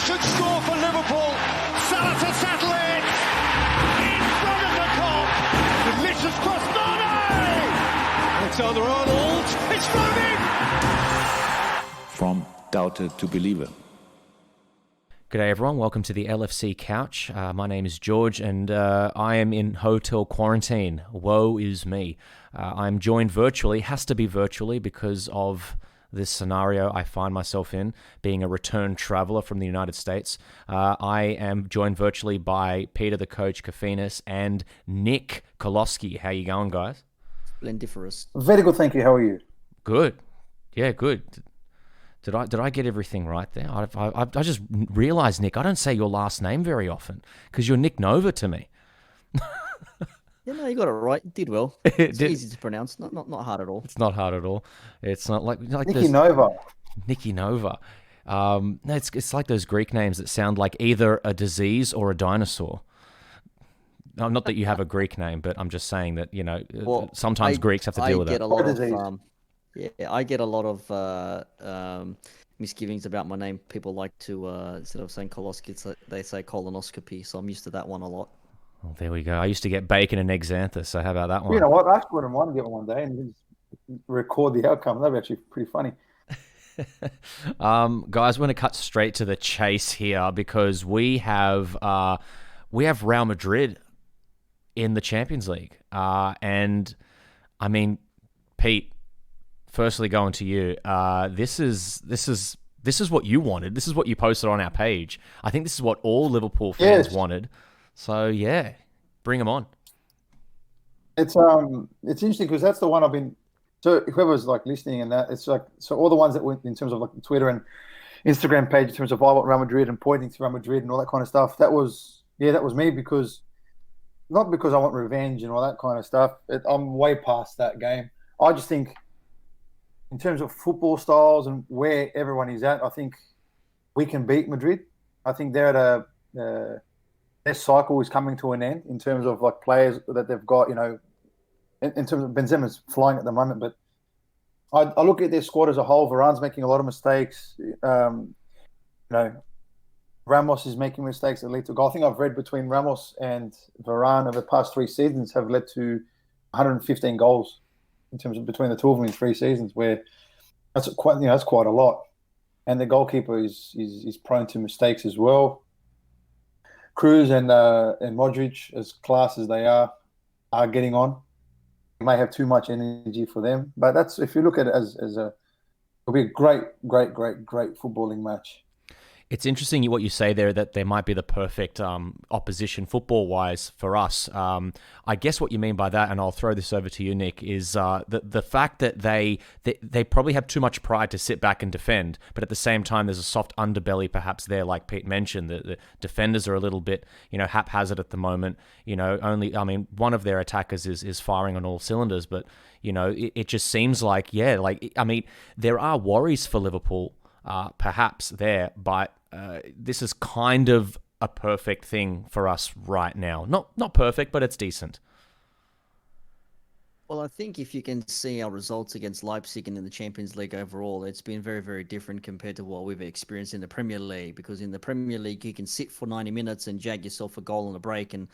could score for Liverpool. Salah to settle it. In front of the Kop. Delicious cross. Mane! Alexander-Arnold. It's from him. From doubter to believer. G'day everyone, welcome to the LFC Couch. My name is George and I am in hotel quarantine. Woe is me. I'm joined virtually, has to be virtually because of this scenario I find myself in, being a return traveller from the United States. I am joined virtually by Peter the Coach Kafinas and Nick Koloski. How you going, guys? Splendiferous. Very good, thank you. How are you? Good. Yeah, good. Did I get everything right there? I just realised, Nick, I don't say your last name very often because you're Nick Nova to me. Yeah, no, you got it right. You did well. It's easy to pronounce. Not hard at all. It's not hard at all. It's not like Nicky Nova. Nicky Nova. No, it's like those Greek names that sound like either a disease or a dinosaur. Not that you have a Greek name, but I'm just saying that, you know, sometimes Greeks have to deal with that. I get a lot of misgivings about my name. People like to, instead of saying Koloski, they say colonoscopy, so I'm used to that one a lot. Well, there we go. I used to get bacon and egg xanthus, so how about that one? You know what? I wouldn't mind getting one day and just record the outcome. That'd be actually pretty funny. Guys, we're going to cut straight to the chase here because we have Real Madrid in the Champions League. And, I mean, Pete, firstly going to you, this is what you wanted. This is what you posted on our page. I think this is what all Liverpool fans wanted. So yeah, bring them on. It's interesting because that's the one I've been. So whoever's like listening and that, it's like so all the ones that went in terms of like Twitter and Instagram page in terms of I want Real Madrid and pointing to Real Madrid and all that kind of stuff. That was me because not because I want revenge and all that kind of stuff. I'm way past that game. I just think in terms of football styles and where everyone is at, I think we can beat Madrid. I think they're at their cycle is coming to an end in terms of like players that they've got, you know, in terms of Benzema's flying at the moment, but I look at their squad as a whole. Varane's making a lot of mistakes. You know, Ramos is making mistakes that lead to goal. I think I've read between Ramos and Varane over the past 3 seasons have led to 115 goals in terms of between the two of them in 3 seasons, where that's quite a lot. And the goalkeeper is prone to mistakes as well. Cruz and Modric, as class as they are getting on. They may have too much energy for them, but that's if you look at it as it'll be a great footballing match. It's interesting what you say there, that there might be the perfect opposition football-wise for us. I guess what you mean by that, and I'll throw this over to you, Nick, is the fact that they probably have too much pride to sit back and defend, but at the same time, there's a soft underbelly perhaps there, like Pete mentioned. The defenders are a little bit, you know, haphazard at the moment. You know, one of their attackers is firing on all cylinders, but, you know, it just seems like, there are worries for Liverpool, perhaps there, but this is kind of a perfect thing for us right now. Not perfect, but it's decent. Well, I think if you can see our results against Leipzig and in the Champions League overall, it's been very, very different compared to what we've experienced in the Premier League. Because in the Premier League, you can sit for 90 minutes and jag yourself a goal on a break, and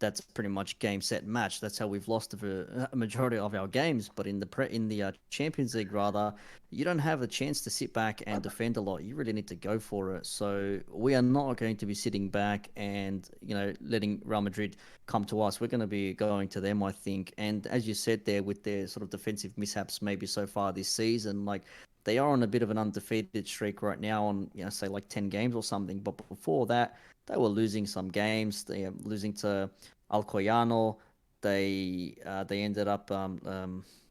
that's pretty much game, set, match. That's how we've lost a majority of our games. But in the Champions League, rather, you don't have a chance to sit back and defend a lot. You really need to go for it. So we are not going to be sitting back and, you know, letting Real Madrid come to us. We're going to be going to them, I think. And as you said there, with their sort of defensive mishaps maybe so far this season, like they are on a bit of an undefeated streak right now on, you know, say like 10 games or something. But before that, they were losing some games. They are losing to Alcoyano. They ended up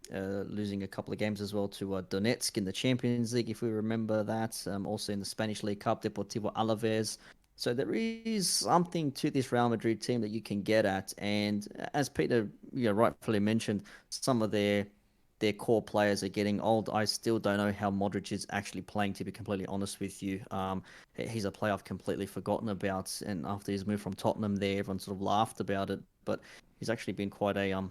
losing a couple of games as well to Donetsk in the Champions League, if we remember that. Also in the Spanish League Cup, Deportivo Alaves. So there is something to this Real Madrid team that you can get at. And as Peter rightfully mentioned, some of their core players are getting old. I still don't know how Modric is actually playing, to be completely honest with you. He's a player I've completely forgotten about, and after his move from Tottenham there, everyone sort of laughed about it, but he's actually been quite a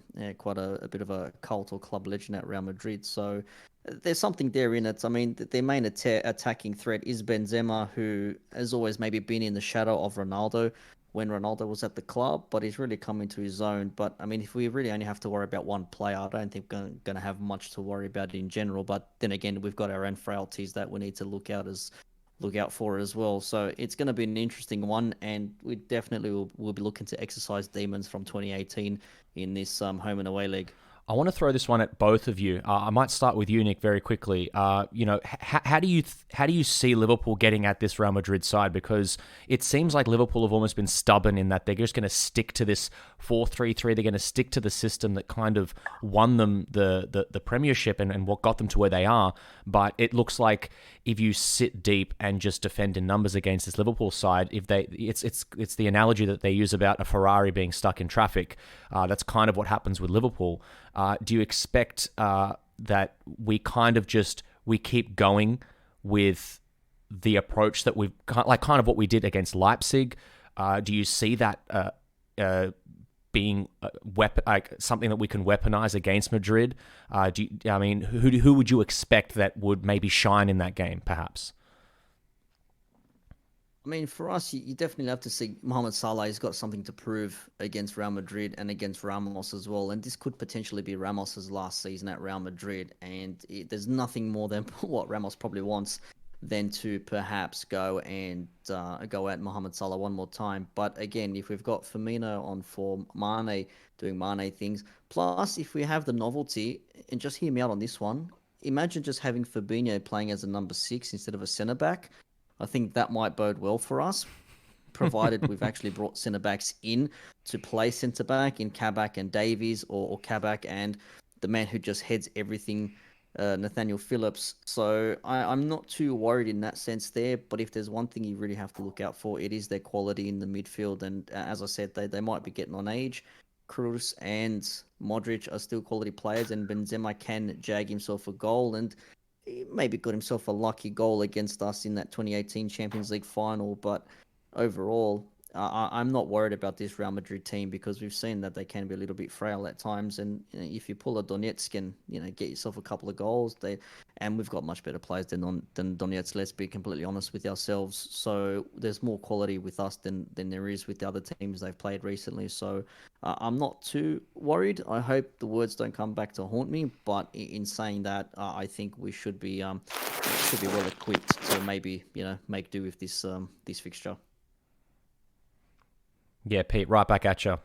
bit of a cult or club legend at Real Madrid. So there's something there in it. I mean, their main attacking threat is Benzema, who has always maybe been in the shadow of Ronaldo when Ronaldo was at the club, but he's really come into his own. But I mean, if we really only have to worry about one player, I don't think we're going to have much to worry about in general. But then again, we've got our own frailties that we need to look out for as well. So it's going to be an interesting one, and we definitely will be looking to exercise demons from 2018 in this home and away league. I want to throw this one at both of you. I might start with you, Nick, very quickly. How do you see Liverpool getting at this Real Madrid side? Because it seems like Liverpool have almost been stubborn in that they're just going to stick to this 4-3-3. They're going to stick to the system that kind of won them the Premiership and what got them to where they are. But it looks like if you sit deep and just defend in numbers against this Liverpool side, it's the analogy that they use about a Ferrari being stuck in traffic. That's kind of what happens with Liverpool. Do you expect that we keep going with the approach that we've kind of what we did against Leipzig? Do you see that being something that we can weaponize against Madrid? Who would you expect that would maybe shine in that game, perhaps? I mean, for us, you definitely have to see Mohamed Salah. He's got something to prove against Real Madrid and against Ramos as well. And this could potentially be Ramos's last season at Real Madrid. And there's nothing more than what Ramos probably wants than to perhaps go at Mohamed Salah one more time. But again, if we've got Firmino on form, Mane doing Mane things, plus if we have the novelty, and just hear me out on this one, imagine just having Fabinho playing as a number 6 instead of a centre-back. I think that might bode well for us, provided we've actually brought centre-backs in to play centre-back in Kabak and Davies, or Kabak and the man who just heads everything, Nathaniel Phillips. So I'm not too worried in that sense there, but if there's one thing you really have to look out for, it is their quality in the midfield. And as I said, they might be getting on age. Kroos and Modric are still quality players, and Benzema can jag himself a goal, and he maybe got himself a lucky goal against us in that 2018 Champions League final. But overall, I'm not worried about this Real Madrid team, because we've seen that they can be a little bit frail at times. And if you pull a Donetsk and get yourself a couple of goals, and we've got much better players than Donetsk. Let's be completely honest with ourselves. So there's more quality with us than there is with the other teams they've played recently. So I'm not too worried. I hope the words don't come back to haunt me. But in saying that, I think we should be well equipped to maybe make do with this fixture. Yeah, Pete, right back at you.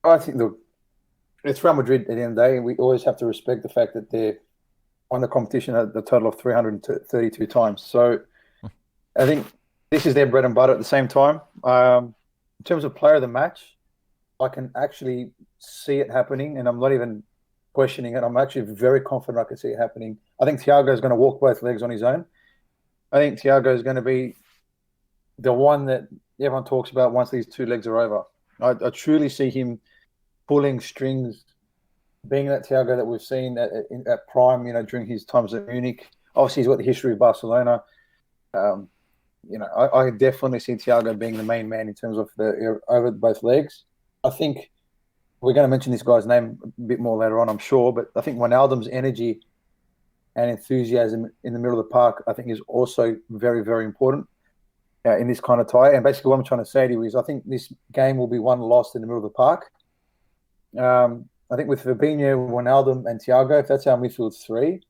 I think, look, it's Real Madrid at the end of the day, and we always have to respect the fact that they're won the competition at the total of 332 times. So I think this is their bread and butter at the same time. In terms of player of the match, I can actually see it happening, and I'm not even questioning it. I'm actually very confident I can see it happening. I think Thiago is going to walk both legs on his own. I think Thiago is going to be the one that everyone talks about once these 2 legs are over. I truly see him pulling strings, being that Thiago that we've seen at prime, during his times at Munich. Obviously, he's got the history of Barcelona. I definitely see Thiago being the main man in terms of the over both legs. I think we're going to mention this guy's name a bit more later on, I'm sure, but I think Wijnaldum's energy and enthusiasm in the middle of the park, I think, is also very, very important in this kind of tie. And basically what I'm trying to say to you is I think this game will be won lost in the middle of the park. I think with Fabinho, Wijnaldum and Thiago, if that's our midfield 3,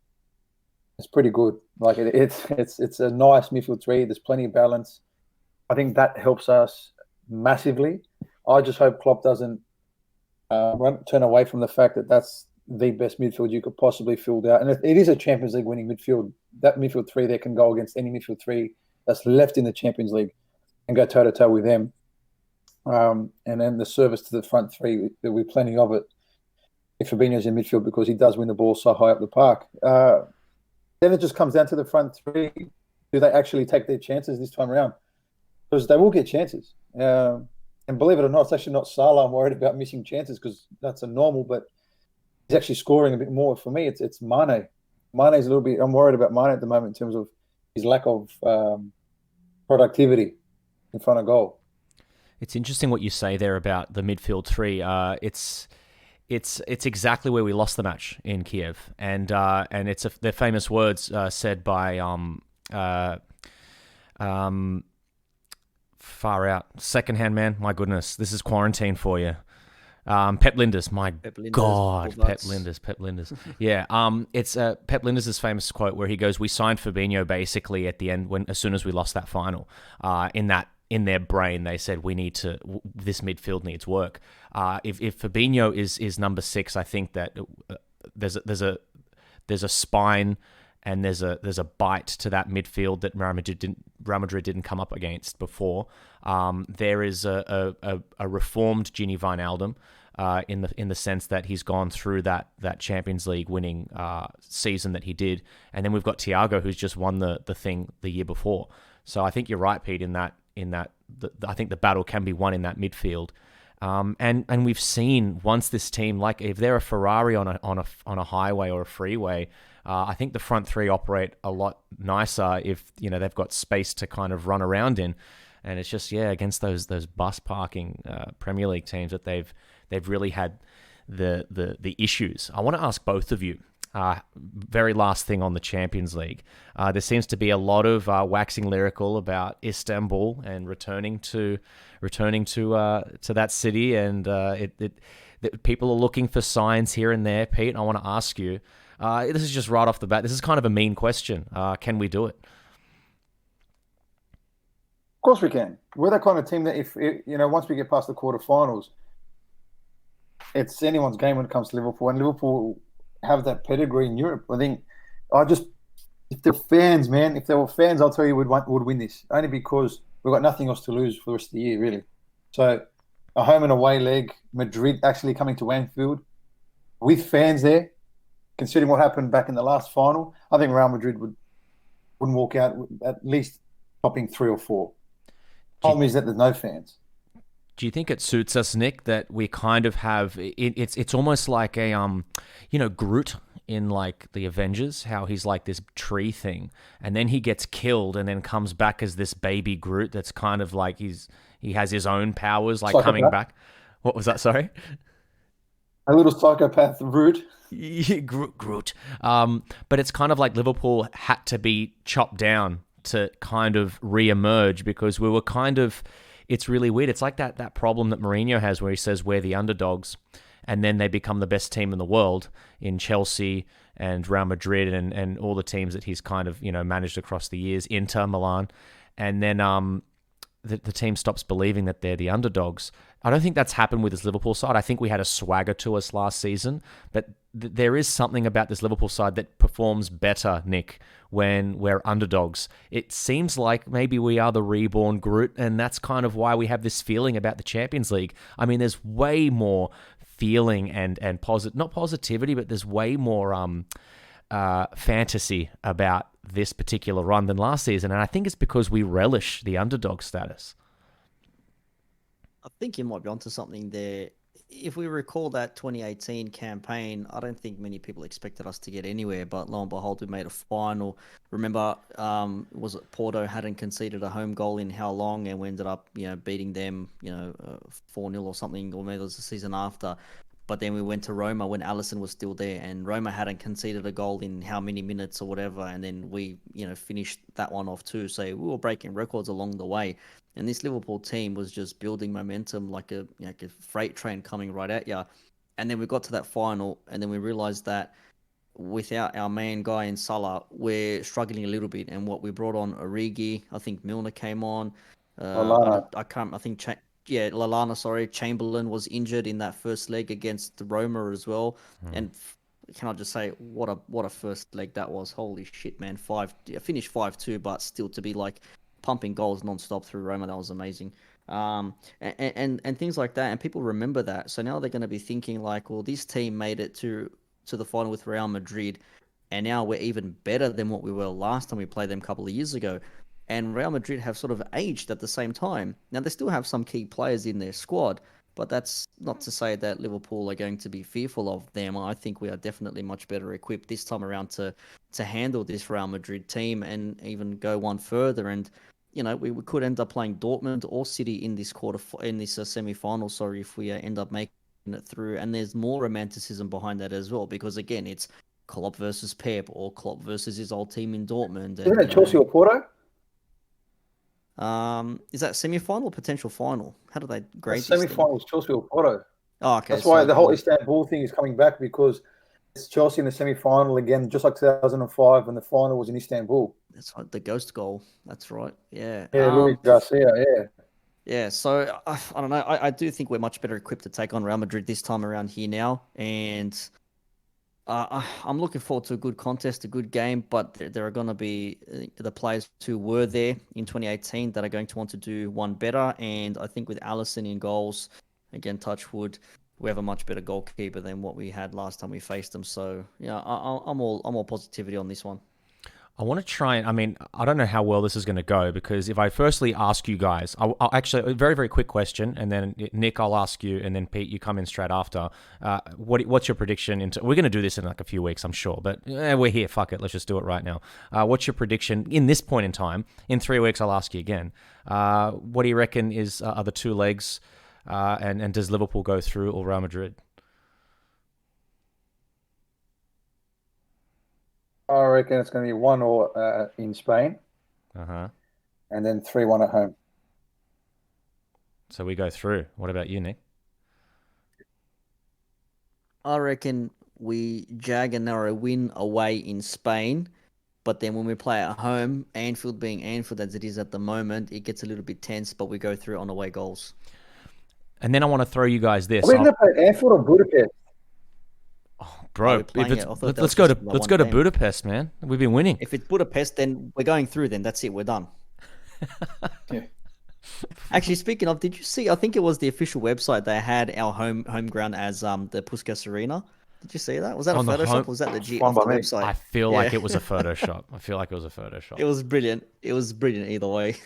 it's pretty good. Like it's a nice midfield 3. There's plenty of balance. I think that helps us massively. I just hope Klopp doesn't turn away from the fact that that's the best midfield you could possibly field out. And it is a Champions League winning midfield. That midfield 3 there can go against any midfield 3 that's left in the Champions League and go toe-to-toe with them. And then the service to the front 3, there'll be plenty of it if Fabinho's in midfield, because he does win the ball so high up the park. Then it just comes down to the front 3. Do they actually take their chances this time around? Because they will get chances. And believe it or not, it's actually not Salah I'm worried about missing chances, because that's a normal, but he's actually scoring a bit more. For me, it's Mane. Mane's a little bit, I'm worried about Mane at the moment in terms of his lack of productivity in front of goal. It's interesting what you say there about the midfield 3. it's exactly where we lost the match in Kiev, and it's their famous words said by far out secondhand man. My goodness, this is quarantine for you. Pep Linders, my Pep Linders, God, Paul Pep Butts. Linders. Yeah, it's Pep Linders' famous quote where he goes, "We signed Fabinho basically at the end as soon as we lost that final." In their brain, they said this midfield needs work. If Fabinho is number 6, I think that there's a spine and there's a bite to that midfield that Real Madrid didn't come up against before. There is a reformed Gini Wijnaldum in the sense that he's gone through that Champions League winning season that he did, and then we've got Thiago, who's just won the thing the year before. So I think you're right, Pete, in that I think the battle can be won in that midfield. And we've seen once this team, like if they're a Ferrari on a highway or a freeway, I think the front three operate a lot nicer if they've got space to kind of run around in. And it's just against those bus parking Premier League teams that they've really had the issues. I want to ask both of you. Very last thing on the Champions League. There seems to be a lot of waxing lyrical about Istanbul and returning to that city, and people are looking for signs here and there. Pete, I want to ask you. This is just right off the bat. This is kind of a mean question. Can we do it? Of course we can. We're the kind of team that once we get past the quarterfinals, it's anyone's game when it comes to Liverpool, and Liverpool have that pedigree in Europe. I think if they're fans, man, if they were fans, I'll tell you would win this, only because we've got nothing else to lose for the rest of the year, really. So a home and away leg, Madrid actually coming to Anfield with fans there, considering what happened back in the last final, I think Real Madrid wouldn't walk out at least topping 3 or 4. Problem is that there's no fans. Do you think it suits us, Nick, that we kind of have it's almost like a Groot in like the Avengers, how he's like this tree thing, and then he gets killed and then comes back as this baby Groot that's kind of like he has his own powers, like coming back. What was that? Sorry? A little psychopath Groot. Groot. But it's kind of like Liverpool had to be chopped down to kind of re-emerge because we were kind of. It's really weird. It's like that problem that Mourinho has where he says we're the underdogs and then they become the best team in the world in Chelsea and Real Madrid and all the teams that he's kind of, managed across the years, Inter, Milan. And then the team stops believing that they're the underdogs. I don't think that's happened with this Liverpool side. I think we had a swagger to us last season, but there is something about this Liverpool side that performs better, Nick, when we're underdogs. It seems like maybe we are the reborn Groot, and that's kind of why we have this feeling about the Champions League. I mean, there's way more feeling and not positivity, but there's way more fantasy about this particular run than last season, and I think it's because we relish the underdog status. I think you might be onto something there. If we recall that 2018 campaign, I don't think many people expected us to get anywhere, but lo and behold, we made a final. Remember, was it Porto hadn't conceded a home goal in how long, and we ended up, beating them, 4-0 or something, or maybe it was the season after. But then we went to Roma when Alisson was still there, and Roma hadn't conceded a goal in how many minutes or whatever, and then we, finished that one off too. So we were breaking records along the way. And this Liverpool team was just building momentum like a freight train coming right at you. And then we got to that final, and then we realized that without our main guy in Salah, we're struggling a little bit. And what we brought on, Origi, I think Milner came on. Lallana, sorry. Chamberlain was injured in that first leg against Roma as well. And can I just say, what a first leg that was. Holy shit, man. Finished 5-2, but still to be like pumping goals non-stop through Roma, that was amazing. And things like that, and people remember that. So now they're going to be thinking like, well, this team made it to the final with Real Madrid, and now we're even better than what we were last time we played them a couple of years ago. And Real Madrid have sort of aged at the same time. Now, they still have some key players in their squad, but that's not to say that Liverpool are going to be fearful of them. I think we are definitely much better equipped this time around to handle this Real Madrid team and even go one further. And we could end up playing Dortmund or City in this semi-final. Sorry, if we end up making it through, and there's more romanticism behind that as well, because again, it's Klopp versus Pep or Klopp versus his old team in Dortmund. Isn't And, it Chelsea or Porto? is that semi-final or potential final? How do they The grade this semi-finals, Chelsea or Porto. Oh, okay. That's why so the whole Istanbul thing is coming back, because it's Chelsea in the semi-final again, just like 2005 when the final was in Istanbul. That's right, the ghost goal. That's right. Yeah. Yeah, Luis Garcia, yeah. Yeah, so I don't know. I do think we're much better equipped to take on Real Madrid this time around here now, and I'm looking forward to a good contest, a good game. But there are going to be the players who were there in 2018 that are going to want to do one better, and I think with Alisson in goals, again, touch wood, we have a much better goalkeeper than what we had last time we faced them. So yeah, I'm all positivity on this one. I want to try and, I mean, I don't know how well this is going to go, because if I firstly ask you guys, I'll actually, a very, very quick question, and then Nick, I'll ask you, and then Pete, you come in straight after. What's your prediction? We're going to do this in like a few weeks, I'm sure, but we're here, fuck it, let's just do it right now. What's your prediction in this point in time? In 3 weeks, I'll ask you again. What do you reckon are the two legs, and does Liverpool go through or Real Madrid? I reckon it's going to be 1-1 in Spain, Uh-huh. and then 3-1 at home. So we go through. What about you, Nick? I reckon we jag and narrow win away in Spain, but then when we play at home, Anfield being Anfield as it is at the moment, it gets a little bit tense, but we go through on away goals. And then I want to throw you guys this. Are we going to play Anfield or Budapest? Bro, let's go to Budapest, man. We've been winning. If it's Budapest, then we're going through. Then that's it. We're done. Yeah. Actually, speaking of, did you see? I think it was the official website. They had our home ground as the Puskas Arena. Did you see that? Was that a Photoshop? Or was that the website? I feel like it was a Photoshop. It was brilliant. It was brilliant either way.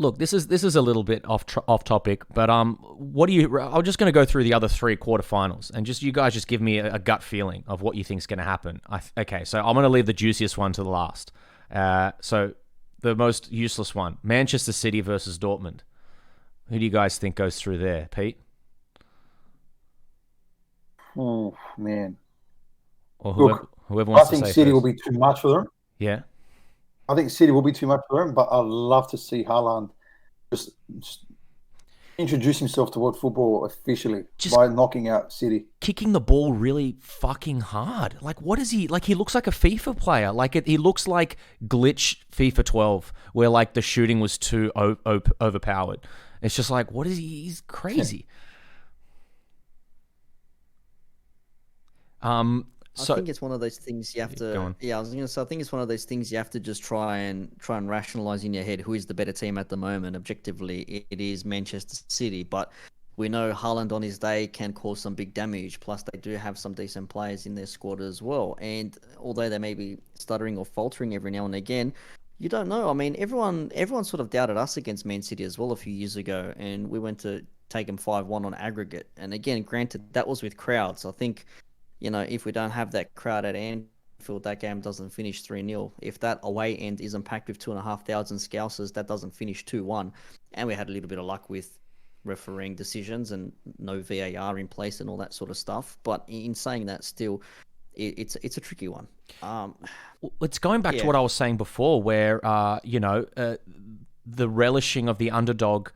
Look, this is a little bit off topic, but what do you? I'm just going to go through the other 3 quarterfinals, and you guys just give me a gut feeling of what you think's going to happen. Okay, so I'm going to leave the juiciest one to the last. So the most useless one: Manchester City versus Dortmund. Who do you guys think goes through there, Pete? Oh man! Or Look, whoever wants to say I think City first. will be too much for them. Yeah. I think City will be too much for him, but I'd love to see Haaland just introduce himself to world football officially by knocking out City. Kicking the ball really fucking hard. Like, what is he? Like, he looks like a FIFA player. Like, he looks like glitch FIFA 12, where, like, the shooting was too overpowered. It's just like, what is he? He's crazy. I think it's one of those things you have to. Yeah, I was going to say. I think it's one of those things you have to just try and rationalize in your head who is the better team at the moment. Objectively, it is Manchester City, but we know Haaland on his day can cause some big damage. Plus, they do have some decent players in their squad as well. And although they may be stuttering or faltering every now and again, you don't know. I mean, everyone sort of doubted us against Man City as well a few years ago, and we went to take them 5-1 on aggregate. And again, granted, that was with crowds. I think, you know, if we don't have that crowd at Anfield, that game doesn't finish 3-0. If that away end isn't packed with 2,500 Scousers, that doesn't finish 2-1. And we had a little bit of luck with refereeing decisions and no VAR in place and all that sort of stuff. But in saying that, still, it's a tricky one. It's going back to what I was saying before, where the relishing of the underdog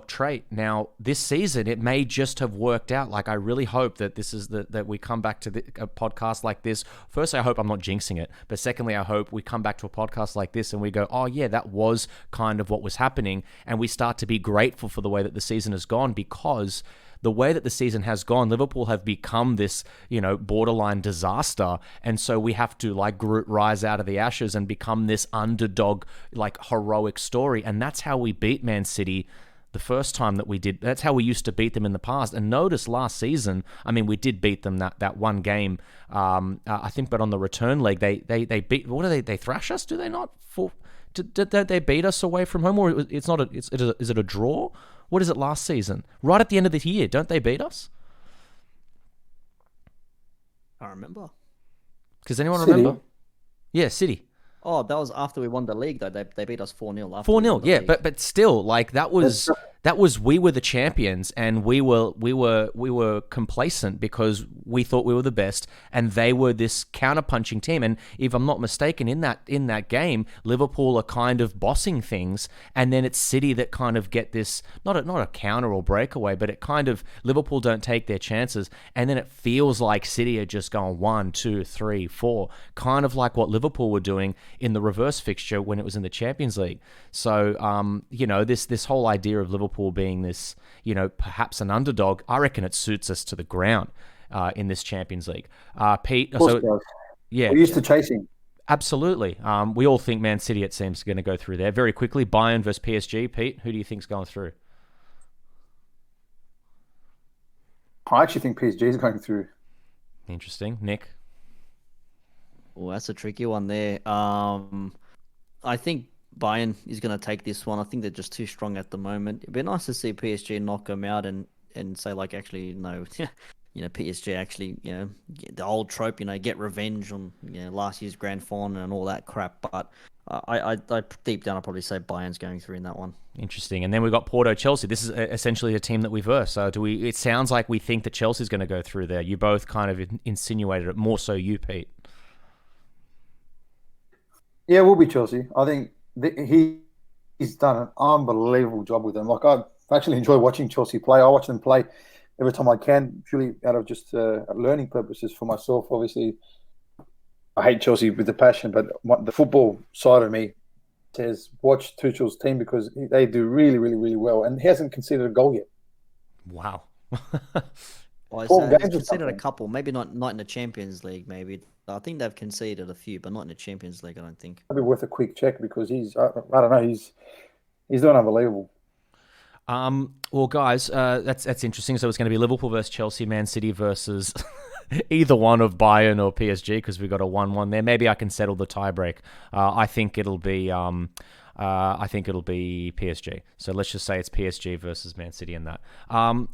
trait. Now, this season, it may just have worked out. Like, I really hope that this is that we come back to a podcast like this. Firstly, I hope I'm not jinxing it, but secondly, I hope we come back to a podcast like this and we go, oh yeah, that was kind of what was happening, and we start to be grateful for the way that the season has gone, because the way that the season has gone, Liverpool have become this, borderline disaster. And so we have to, like Groot, rise out of the ashes and become this underdog, like, heroic story. And that's how we beat Man City the first time that we did. That's how we used to beat them in the past. And notice last season, I mean, we did beat them that one game, I think, but on the return leg, they beat, what do they thrash us? Do they not? Did they beat us away from home? Or is it a draw? What is it last season? Right at the end of the year, don't they beat us? I remember. Does anyone remember? Yeah, City. Oh, that was after we won the league, though. They beat us 4-0 after. 4-0, yeah, but still, like, that was we were the champions, and we were complacent because we thought we were the best, and they were this counter-punching team. And if I'm not mistaken, in that game, Liverpool are kind of bossing things, and then it's City that kind of get this not a counter or breakaway, but it kind of Liverpool don't take their chances, and then it feels like City are just going 1, 2, 3, 4, kind of like what Liverpool were doing in the reverse fixture when it was in the Champions League. So this whole idea of Liverpool being this, perhaps an underdog, I reckon it suits us to the ground in this Champions League. Pete, we're used to chasing. Absolutely. We all think Man City, it seems, going to go through there. Very quickly, Bayern versus PSG. Pete, who do you think's going through? I actually think PSG is going through. Interesting. Nick? Well, that's a tricky one there. I think Bayern is going to take this one. I think they're just too strong at the moment. It'd be nice to see PSG knock them out and say, like, actually, no, PSG actually, the old trope, get revenge on, last year's grand final and all that crap. But I deep down, I'll probably say Bayern's going through in that one. Interesting. And then we've got Porto-Chelsea. This is essentially a team that we verse. So it sounds like we think that Chelsea's going to go through there. You both kind of insinuated it, more so you, Pete. Yeah, we'll be Chelsea. I think he's done an unbelievable job with them. Like, I actually enjoy watching Chelsea play. I watch them play every time I can, purely out of just learning purposes for myself. Obviously, I hate Chelsea with a passion, but the football side of me says watch Tuchel's team because they do really, really, really well. And he hasn't conceded a goal yet. Wow. Well, he's conceded a couple, maybe not in the Champions League, maybe. I think they've conceded a few, but not in the Champions League, I don't think. It'd be worth a quick check because he's, I don't know, he's doing unbelievable. Well, guys, that's interesting. So it's going to be Liverpool versus Chelsea, Man City versus either one of Bayern or PSG because we've got a 1-1 there. Maybe I can settle the tiebreak. I think it'll be PSG. So let's just say it's PSG versus Man City in that.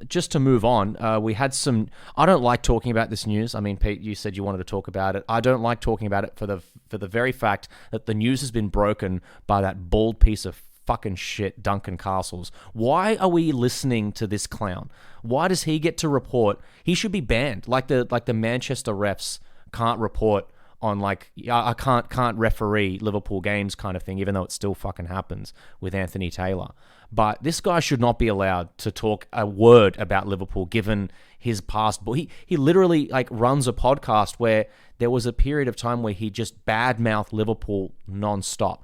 Just to move on, we had some. I don't like talking about this news. I mean, Pete, you said you wanted to talk about it. I don't like talking about it for the very fact that the news has been broken by that bald piece of fucking shit, Duncan Castles. Why are we listening to this clown? Why does he get to report? He should be banned, like the Manchester refs can't report on, like, I can't referee Liverpool games kind of thing, even though it still fucking happens with Anthony Taylor. But this guy should not be allowed to talk a word about Liverpool given his past. But he literally like runs a podcast where there was a period of time where he just badmouthed Liverpool nonstop.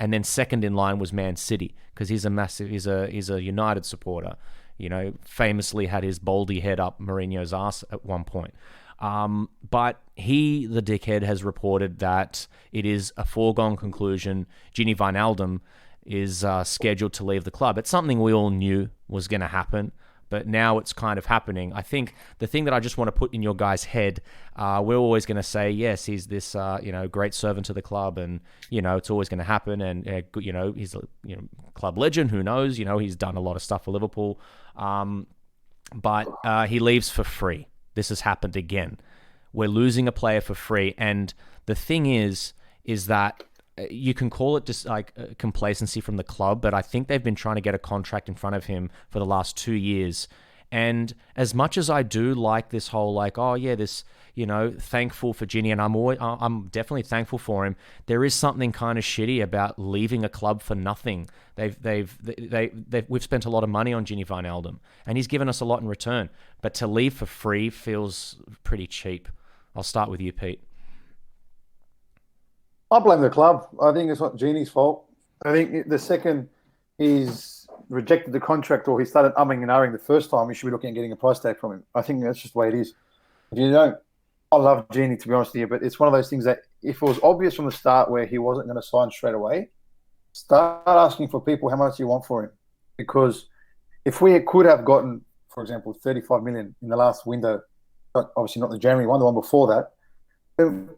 And then second in line was Man City because he's a United supporter. Famously had his baldy head up Mourinho's ass at one point. But he, the dickhead, has reported that it is a foregone conclusion. Gini Wijnaldum is scheduled to leave the club. It's something we all knew was going to happen, but now it's kind of happening. I think the thing that I just want to put in your guys' head, we're always going to say, yes, he's this, great servant to the club, and it's always going to happen. And he's a club legend. Who knows? He's done a lot of stuff for Liverpool, but he leaves for free. This has happened again. We're losing a player for free, and the thing is that you can call it just like complacency from the club, but I think they've been trying to get a contract in front of him for the last 2 years. And as much as I do like this whole thankful for Gini, and I'm definitely thankful for him, there is something kind of shitty about leaving a club for nothing. We've spent a lot of money on Gini Wijnaldum, and he's given us a lot in return. But to leave for free feels pretty cheap. I'll start with you, Pete. I blame the club. I think it's not Gini's fault. I think the second he's rejected the contract or he started umming and ahhing the first time, he should be looking at getting a price tag from him. I think that's just the way it is. If you don't, I love Gini, to be honest with you, but it's one of those things that if it was obvious from the start where he wasn't going to sign straight away, start asking for people how much you want for him. Because if we could have gotten, for example, 35 million in the last window, obviously not the January one, the one before that, then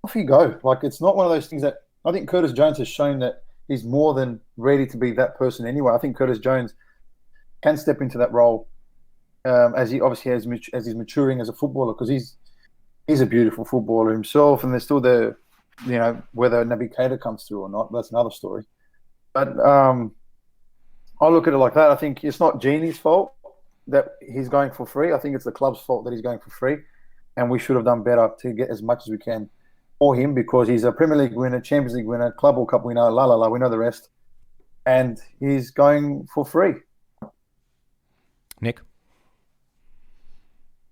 off you go. Like, it's not one of those things that I think Curtis Jones has shown that he's more than ready to be that person anyway. I think Curtis Jones can step into that role as he obviously as he's maturing as a footballer, because he's a beautiful footballer himself, and there's still the whether Naby Keita comes through or not, that's another story. But I I look at it like that. I think it's not Gini's fault that he's going for free. I think it's the club's fault that he's going for free, and we should have done better to get as much as we can for him because he's a Premier League winner, Champions League winner, Club World Cup winner, we know the rest, and he's going for free. Nick?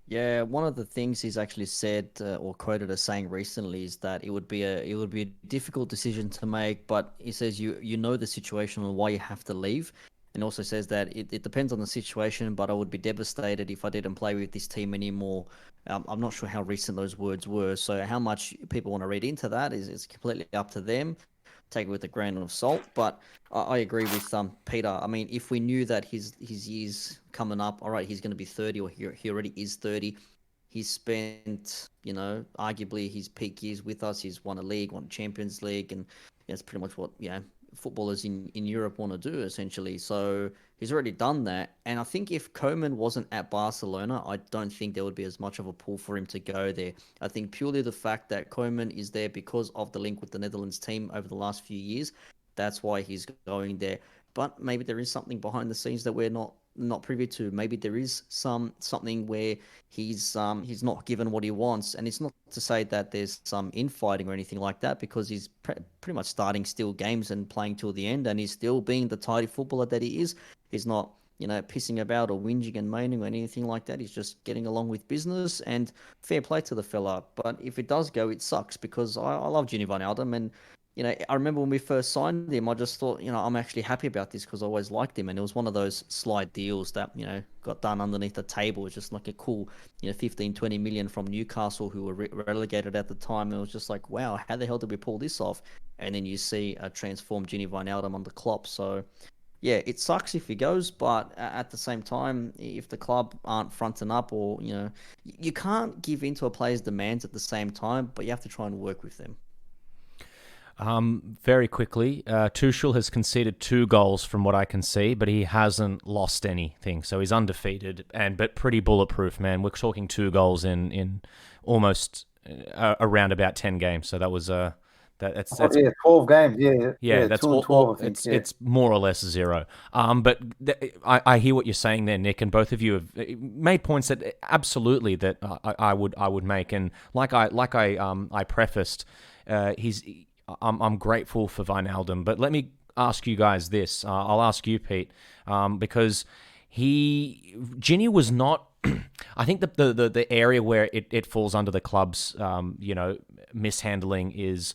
Yeah, one of the things he's actually said or quoted as saying recently is that it would be a difficult decision to make, but he says you know the situation and why you have to leave, and also says that it depends on the situation, but I would be devastated if I didn't play with this team anymore. I'm not sure how recent those words were, so how much people want to read into that is completely up to them. Take it with a grain of salt, but I agree with Peter. I mean, if we knew that his years coming up, all right, he's going to be 30, or he already is 30. He's spent, arguably his peak years with us. He's won a league, won a Champions League, and that's pretty much what footballers in Europe want to do, essentially. So he's already done that. And I think if Koeman wasn't at Barcelona, I don't think there would be as much of a pull for him to go there. I think purely the fact that Koeman is there because of the link with the Netherlands team over the last few years, that's why he's going there. But maybe there is something behind the scenes that we're not privy to. Maybe there is something where he's not given what he wants, and it's not to say that there's some infighting or anything like that, because he's pretty much starting still games and playing till the end, and he's still being the tidy footballer that he is. He's not pissing about or whinging and moaning or anything like that. He's just getting along with business, and fair play to the fella. But if it does go, it sucks, because I love Gini Wijnaldum, and I remember when we first signed him, I just thought, I'm actually happy about this because I always liked him. And it was one of those slide deals that, got done underneath the table. It was just like a cool, 15, 20 million from Newcastle, who were relegated at the time. And it was just like, wow, how the hell did we pull this off? And then you see a transformed Gini Wijnaldum on the Klopp. So, yeah, it sucks if he goes, but at the same time, if the club aren't fronting up, or, you can't give in to a player's demands at the same time, but you have to try and work with them. Very quickly, Tuchel has conceded 2 goals from what I can see, but he hasn't lost anything. So he's undefeated, but pretty bulletproof, man. We're talking 2 goals in almost around about 10 games. So that was that's 12 games. Yeah, that's 2 and 12. I think, it's more or less 0. But I hear what you're saying there, Nick, and both of you have made points that absolutely that I would make, and like I prefaced, I'm grateful for Wijnaldum, but let me ask you guys this. I'll ask you, Pete, because Gini was not. I think the area where it falls under the club's mishandling is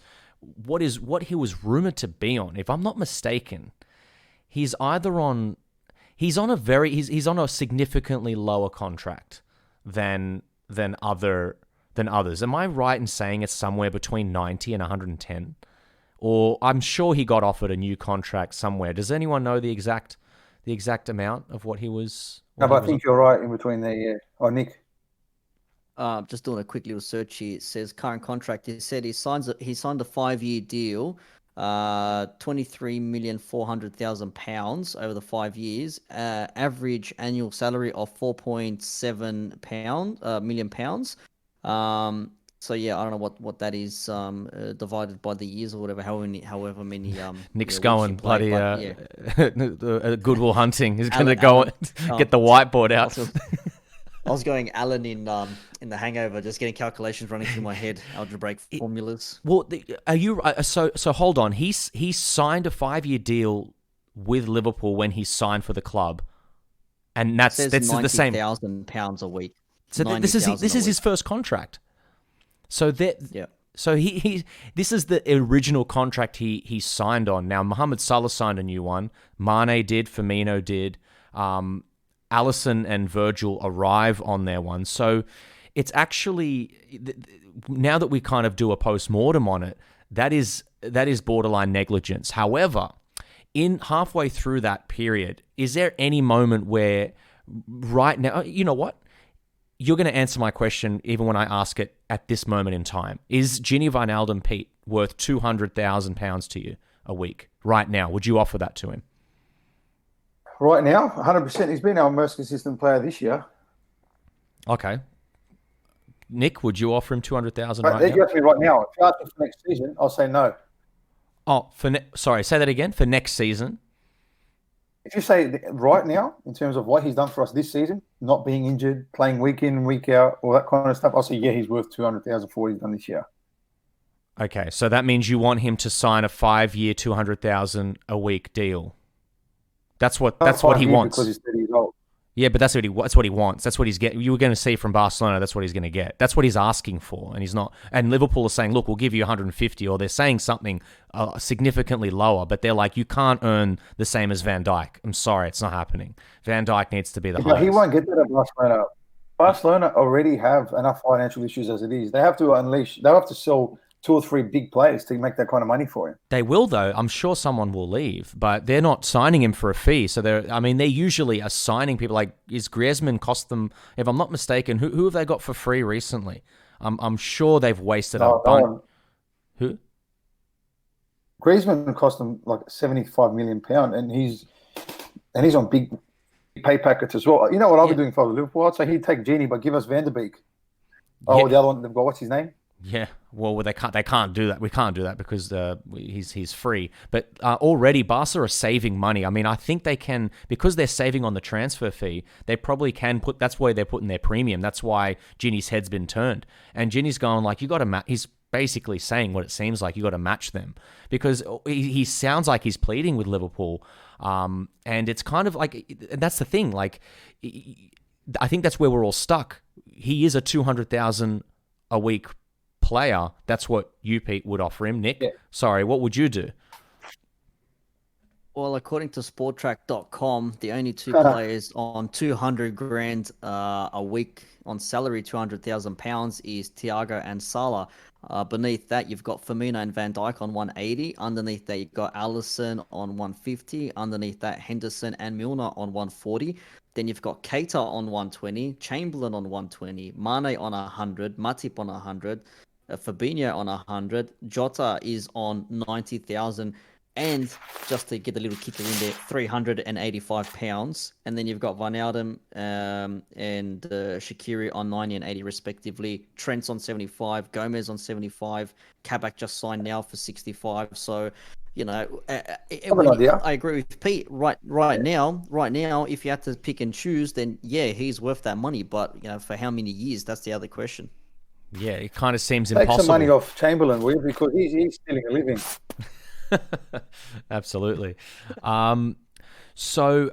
what he was rumored to be on. If I'm not mistaken, he's on a significantly lower contract than others. Am I right in saying it's somewhere between 90 and 110? Or I'm sure he got offered a new contract somewhere. Does anyone know the exact amount of what he was? No, but I think you're right in between there, yeah. Oh, Nick. Just doing a quick little search here. It says current contract. He said he signed a 5-year deal, £23,400,000 over the 5 years. Average annual salary of £4.7 million. So yeah, I don't know what that is divided by the years or whatever. However many. Nick's going bloody Goodwill Hunting. He's going to go get the whiteboard out. I was going Alan in The Hangover, just getting calculations running through my head, algebraic formulas. Well, are you so hold on? He signed a 5-year deal with Liverpool when he signed for the club, and that's the same £90,000 a week. So this is his first contract. So So this is the original contract he signed on. Now Mohamed Salah signed a new one. Mane did. Firmino did. Alisson and Virgil arrive on their one. So it's actually, now that we kind of do a post-mortem on it, that is borderline negligence. However, in halfway through that period, is there any moment where right now, you know what? You're going to answer my question even when I ask it at this moment in time. Is Gini Wijnaldum, Pete, worth £200,000 to you a week right now? Would you offer that to him? Right now, 100%. He's been our most consistent player this year. Okay. Nick, would you offer him $200,000 right now? You ask me right now. If you ask me for next season, I'll say no. Oh, sorry, say that again. For next season? if you say right now, in terms of what he's done for us this season, not being injured, playing week in, week out, all that kind of stuff, I'll say, yeah, he's worth 200,000 for what he's done this year. Okay, so that means you want him to sign a 5-year, 200,000 a week deal. That's what he wants. Because he's 30 years old. Yeah, but that's what he wants. That's what he's getting. You were going to see from Barcelona. That's what he's going to get. That's what he's asking for, and he's not. And Liverpool are saying, "Look, we'll give you 150," or they're saying something significantly lower. But they're like, "You can't earn the same as Van Dijk." I'm sorry, it's not happening. Van Dijk needs to be the highest. He won't get that at Barcelona. Barcelona already have enough financial issues as it is. They have to unleash. They have to sell 2 or 3 big players to make that kind of money for him. They will, though. I'm sure someone will leave, but they're not signing him for a fee. So they usually are signing people. Like, is Griezmann cost them? If I'm not mistaken, who have they got for free recently? I'm sure they've wasted a bunch. Who? Griezmann cost them like £75 million, and he's on big pay packets as well. You know what I'll be doing for Liverpool? I'd say he'd take Gini, but give us Van de Beek. Oh, the other one they've got. What's his name? Yeah, well, they can't do that. We can't do that because he's free. But already Barca are saving money. I mean, I think they can, because they're saving on the transfer fee, they probably can put, that's why they're putting their premium. That's why Gini's head's been turned. And Gini's going like, you got to he's basically saying what it seems like, you got to match them. Because he sounds like he's pleading with Liverpool. And it's kind of like, that's the thing. Like, I think that's where we're all stuck. He is a 200,000 a week player. That's what you, Pete, would offer him. Nick, sorry, what would you do? Well, according to sporttrack.com, the only 2 players on 200 grand a week on salary, £200,000, is Thiago and Salah. Beneath that, you've got Firmino and Van Dijk on 180. Underneath that, you've got Alisson on 150. Underneath that, Henderson and Milner on 140. Then you've got Keita on 120, Chamberlain on 120, Mane on 100, Matip on 100, Fabinho on 100, Jota is on 90,000, and just to get a little kicker in there, £385. And then you've got Wijnaldum and Shaqiri on 90 and 80 respectively. Trent's on 75, Gomez on 75, Kabak just signed now for 65. So, you know, I agree with Pete. Right now, if you had to pick and choose, then yeah, he's worth that money. But you know, for how many years? That's the other question. Yeah, it kind of seems Take impossible. some money off Chamberlain, will you? Because he's stealing a living. Absolutely. So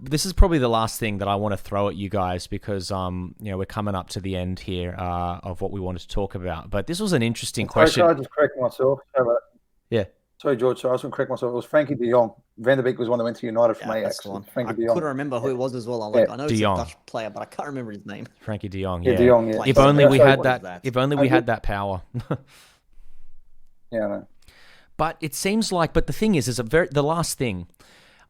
this is probably the last thing that I want to throw at you guys because, we're coming up to the end here of what we wanted to talk about. But this was an interesting question. Sorry, I just correct myself. Yeah. Sorry, George. I was going to correct myself. It was Frankie de Jong. Van de Beek was one that went to United from Ajax. I couldn't remember who it was as well. I know it's a Dutch player, but I can't remember his name. Frankie de Jong. Yeah, de Jong. Yeah. If only we had that. If only we had that power. Yeah, I know. But it seems like. But the thing is the last thing.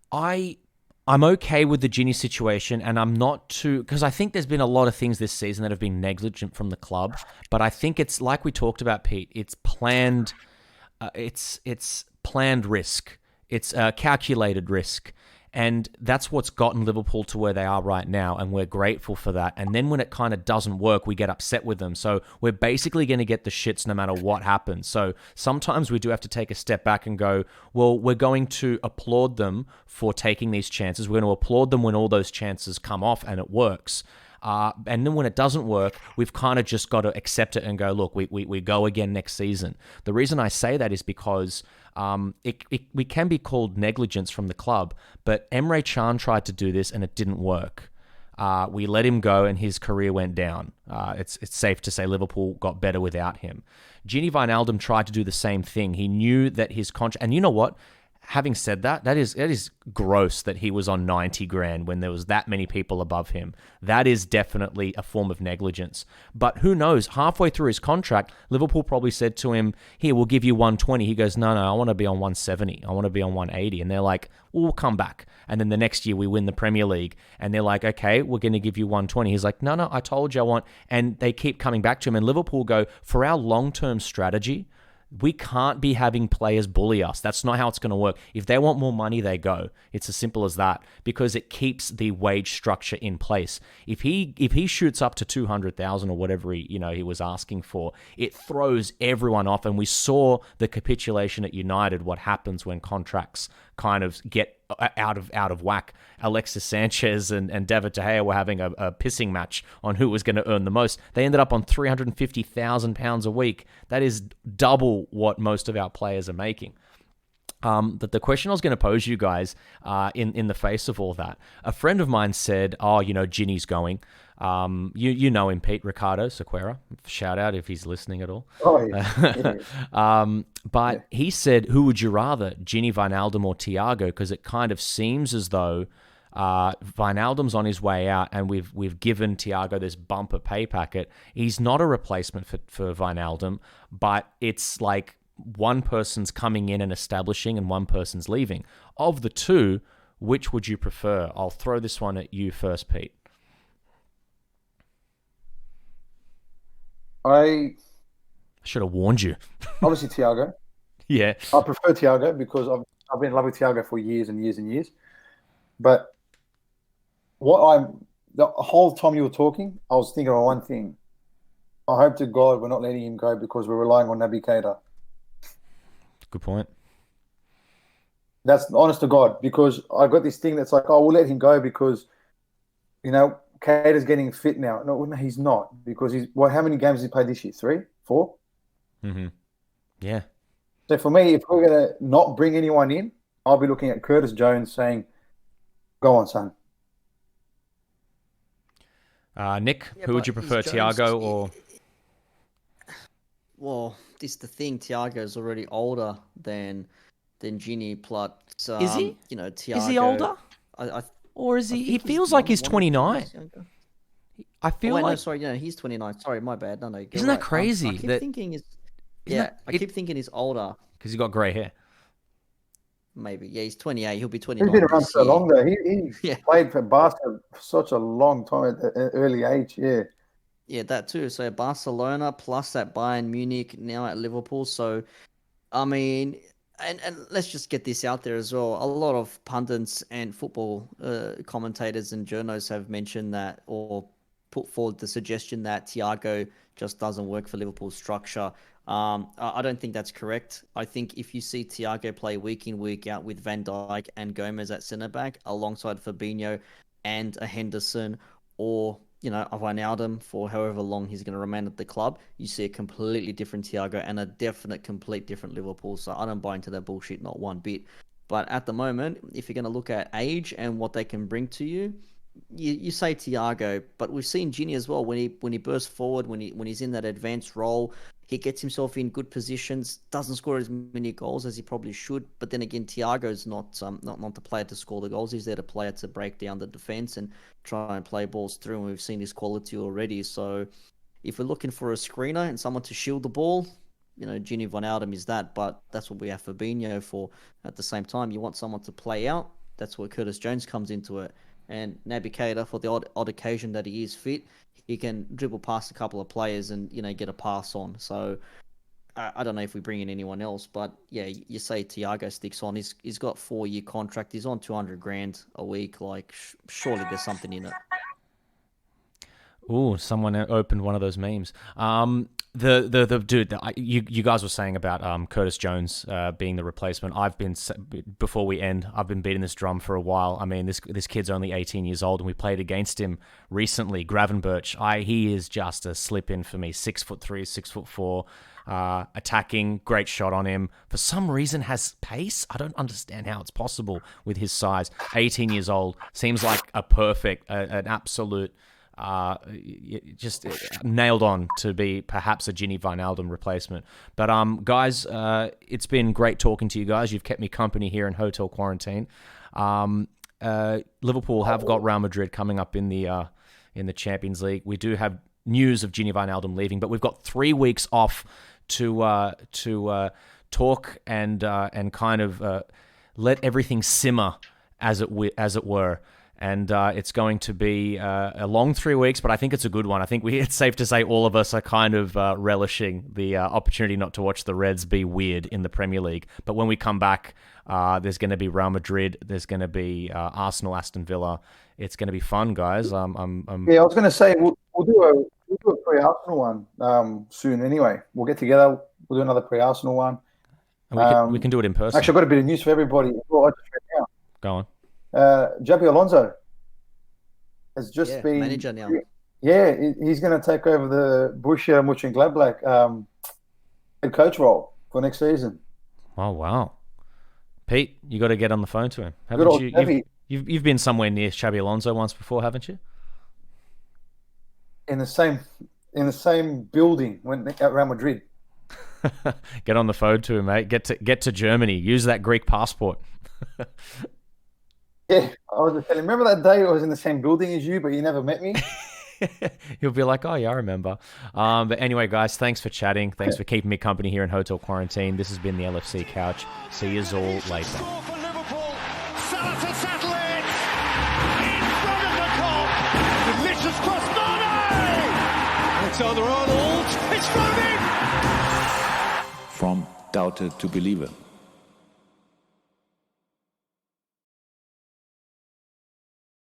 I'm okay with the Gini situation, and I'm not too, because I think there's been a lot of things this season that have been negligent from the club. But I think it's like we talked about, Pete. It's planned. It's planned risk. It's calculated risk. And that's what's gotten Liverpool to where they are right now, and we're grateful for that. And then when it kind of doesn't work, we get upset with them. So we're basically going to get the shits no matter what happens. So sometimes we do have to take a step back and go, well, we're going to applaud them for taking these chances. We're going to applaud them when all those chances come off and it works. And then when it doesn't work, we've kind of just got to accept it and go, look, we go again next season. The reason I say that is because we can be called negligence from the club, but Emre Can tried to do this and it didn't work. We let him go and his career went down. It's safe to say Liverpool got better without him. Gini Wijnaldum tried to do the same thing. He knew that his contract, and you know what? Having said that, that is gross that he was on 90 grand when there was that many people above him. That is definitely a form of negligence. But who knows? Halfway through his contract, Liverpool probably said to him, here, we'll give you 120. He goes, no, I want to be on 170. I want to be on 180. And they're like, well, we'll come back. And then the next year we win the Premier League. And they're like, okay, we're going to give you 120. He's like, no, I told you I want. And they keep coming back to him. And Liverpool go, for our long-term strategy, we can't be having players bully us. That's not how it's going to work. If they want more money, they go. It's as simple as that, because it keeps the wage structure in place. If he shoots up to 200,000 or whatever he was asking for, it throws everyone off. And we saw the capitulation at United. What happens when contracts kind of get out of whack. Alexis Sanchez and David De Gea were having a pissing match on who was going to earn the most. They ended up on £350,000 a week. That is double what most of our players are making. But the question I was going to pose you guys in the face of all that, a friend of mine said, Gini's going. You know him, Pete Ricardo Sequeira. Shout out if he's listening at all. Oh, yeah. But he said, who would you rather, Gini, Wijnaldum, or Thiago? Because it kind of seems as though Wijnaldum's on his way out, and we've given Thiago this bumper pay packet. He's not a replacement for Wijnaldum, but it's like one person's coming in and establishing and one person's leaving. Of the two, which would you prefer? I'll throw this one at you first, Pete. I should have warned you. Obviously, Thiago. Yeah. I prefer Thiago because I've been in love with Thiago for years and years and years. But the whole time you were talking, I was thinking of one thing. I hope to God we're not letting him go because we're relying on Naby Keita. Good point. That's honest to God, because I got this thing that's like, oh, we'll let him go because, Keita's getting fit now. No, he's not, because how many games has he played this year? 3? 4? Mm-hmm. Yeah. So for me, if we're going to not bring anyone in, I'll be looking at Curtis Jones saying, go on, son. Nick, who would you prefer, Thiago or... Well, this is the thing. Thiago's already older than Gini. Plus, is he? Thiago. Is he older? Or is he? He feels like he's 29. I feel like. No, sorry, he's 29. Sorry, my bad. No, isn't that crazy? I keep thinking he's. Yeah, I keep thinking he's older because he's got grey hair. Maybe. Yeah, he's 28. He'll be 29. He's been around so long, though. He played for Barca for such a long time at an early age. Yeah. Yeah, that too. So Barcelona plus at Bayern Munich, now at Liverpool. So, I mean, and let's just get this out there as well. A lot of pundits and football commentators and journalists have mentioned that, or put forward the suggestion that Thiago just doesn't work for Liverpool's structure. I don't think that's correct. I think if you see Thiago play week in, week out with Van Dijk and Gomez at centre-back alongside Fabinho and a Henderson, or a Wijnaldum for however long he's going to remain at the club, you see a completely different Thiago and a complete different Liverpool. So I don't buy into that bullshit, not one bit. But at the moment, if you're going to look at age and what they can bring to you, you say Thiago, but we've seen Gini as well. When he bursts forward, when he's in that advanced role, he gets himself in good positions, doesn't score as many goals as he probably should. But then again, Thiago's not the player to score the goals. He's there to player to break down the defense and try and play balls through. And we've seen his quality already. So if we're looking for a screener and someone to shield the ball, Gini Wijnaldum is that. But that's what we have Fabinho for. At the same time, you want someone to play out. That's where Curtis Jones comes into it. And Naby Keita, for the odd occasion that he is fit, he can dribble past a couple of players and get a pass on. So I don't know if we bring in anyone else, but yeah, you say Thiago sticks on. He's got 4-year contract. He's on 200 grand a week. Like surely there's something in it. Ooh, someone opened one of those memes. The dude, you guys were saying about Curtis Jones being the replacement. Before we end, I've been beating this drum for a while. I mean, this kid's only 18 years old, and we played against him recently. Gravenberch, he is just a slip in for me. 6'3", 6'4", attacking, great shot on him. For some reason, has pace. I don't understand how it's possible with his size. 18 years old, seems like an absolute. Just nailed on to be perhaps a Gini Wijnaldum replacement. But guys, it's been great talking to you guys. You've kept me company here in hotel quarantine. Liverpool have got Real Madrid coming up in the Champions League. We do have news of Gini Wijnaldum leaving, but we've got 3 weeks off to talk and kind of let everything simmer, as it were. And it's going to be a long 3 weeks, but I think it's a good one. I think it's safe to say all of us are kind of relishing the opportunity not to watch the Reds be weird in the Premier League. But when we come back, there's going to be Real Madrid. There's going to be Arsenal, Aston Villa. It's going to be fun, guys. Yeah, I was going to say we'll do a pre-Arsenal one soon. Anyway, we'll get together. We'll do another pre-Arsenal one. And we can do it in person. Actually, I've got a bit of news for everybody. Well, I just read now. Go on. Javi Alonso has just been manager now. Yeah, he's going to take over the Borussia Mönchengladbach head coach role for next season. Oh, wow. Pete, you got to get on the phone to him. Good Haven't old you? Xavi. You've been somewhere near Xabi Alonso once before, haven't you? In the same building when at Real Madrid. Get on the phone to him, mate. Get to Germany. Use that Greek passport. Yeah, I was just telling. Remember that day I was in the same building as you, but you never met me. He'll be like, oh yeah, I remember. But anyway, guys, thanks for chatting. Thanks for keeping me company here in hotel quarantine. This has been the LFC Couch. See you all later. Score for Liverpool. Salah to settle it. In front of the Kop. Delicious cross. Mane. Alexander-Arnold. It's thrown in. From doubter to believer.